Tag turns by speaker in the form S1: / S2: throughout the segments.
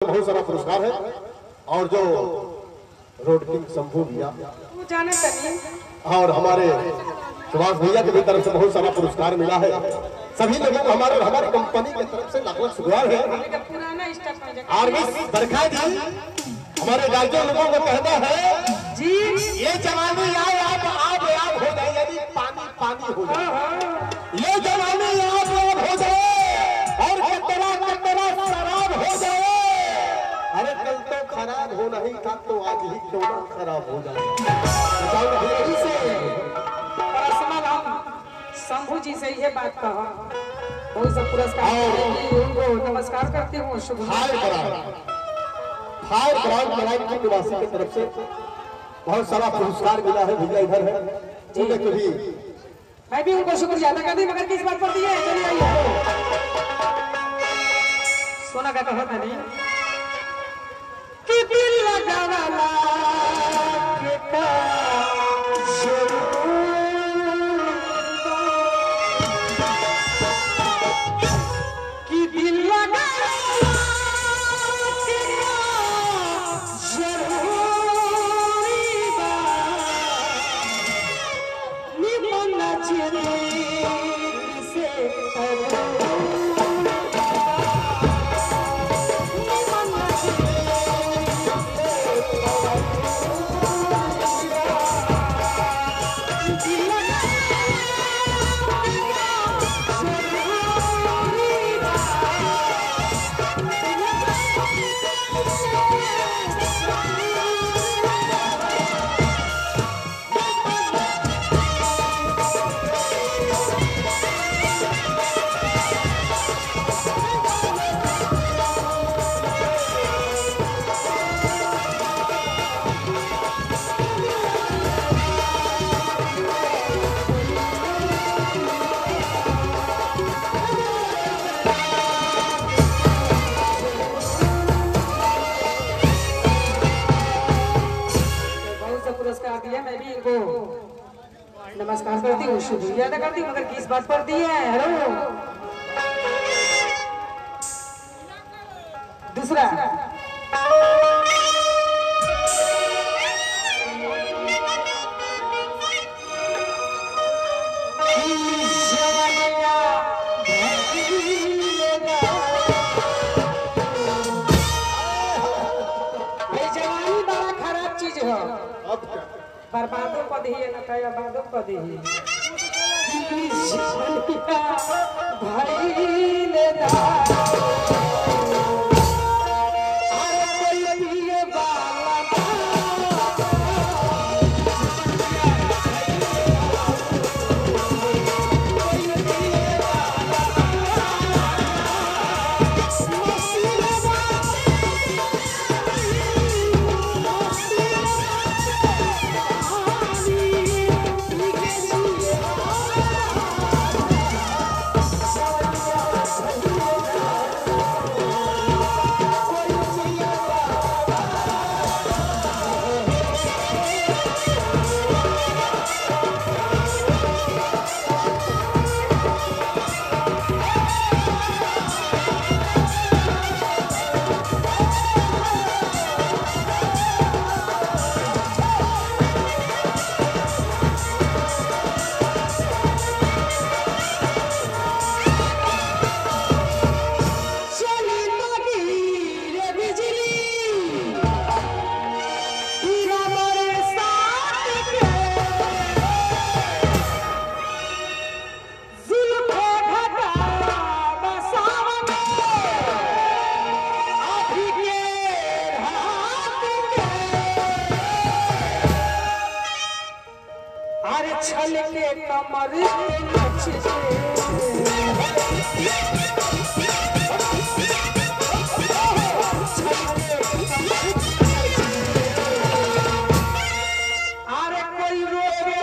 S1: बहुत सारा पुरस्कार है और जो रोड किंग शंभू भैया और हमारे सुभाष भैया की भी तरफ से बहुत सारा पुरस्कार मिला है। सभी लोगों को हमारी कंपनी की तरफ से लाख लाख शुक्रिया है। आर्मी बरखा जी हमारे गार्जियन लोगों को कहना है जी ये जवानी आप हो जाए, यदि पानी पानी हो जाए, ये जवानी आप हो जाए और कतरा शराब हो जाए। अरे कल तो खराब हो नहीं था तो आज ही क्यों ना खराब हो जाए।
S2: पर्सनल हम शंभू जी से ये बात कहा, बहुत सब पुरस्कार उनको नमस्कार करती हूँ। शुभ
S1: फायर ब्रांड के निवासी की तरफ से बहुत सारा पुरस्कार मिला है। भैया इधर है कभी
S2: मैं भी उनको शुक्रिया अदा कर दी, मगर किस बात पर दिए चलिए आइए। सोना का कहा था नहीं कि दिल लगावाला के का कि दिल लगावाला के जरूरी बा निमन चेहरे से दिया। मैं भी इनको नमस्कार करती हूँ, शुक्रिया अदा करती हूँ, मगर किस बात पर दी है। हेलो दूसरा जवानी बड़ा खराब चीज है, बर्बादों को दी है न आबादों को दी है। भाई ले छल के कमर अरे कोई रोके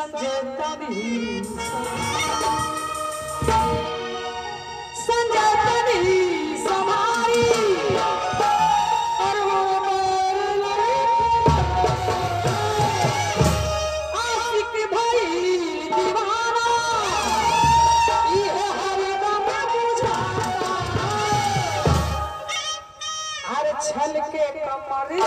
S2: संजय तनी संजय तनी समाई और वो आशिक भाई दीवाना ये हरदम बुझाता हर छल के कमर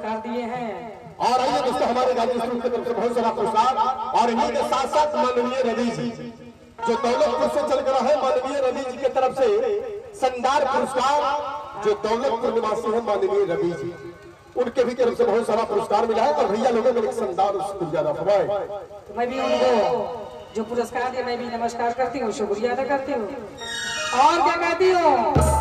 S1: और आइए दोस्तों हमारे गांधी स्कूल की तरफ से बहुत सारा पुरस्कार और इन्हीं के साथ साथ माननीय रवि जी जो दौलतपुर से चल कर है माननीय रवि जी की तरफ से शानदार पुरस्कार जो दौलतपुर निवासी है माननीय रवि जी उनके भी तरफ से बहुत सारा पुरस्कार मिला है और भैया लोगों ने एक शानदार ज्यादा फरमाए।
S2: तो मैं भी उनको जो पुरस्कार दिया मैं भी नमस्कार करती हूँ शुक्रिया अदा करती हूँ और क्या कहती हूँ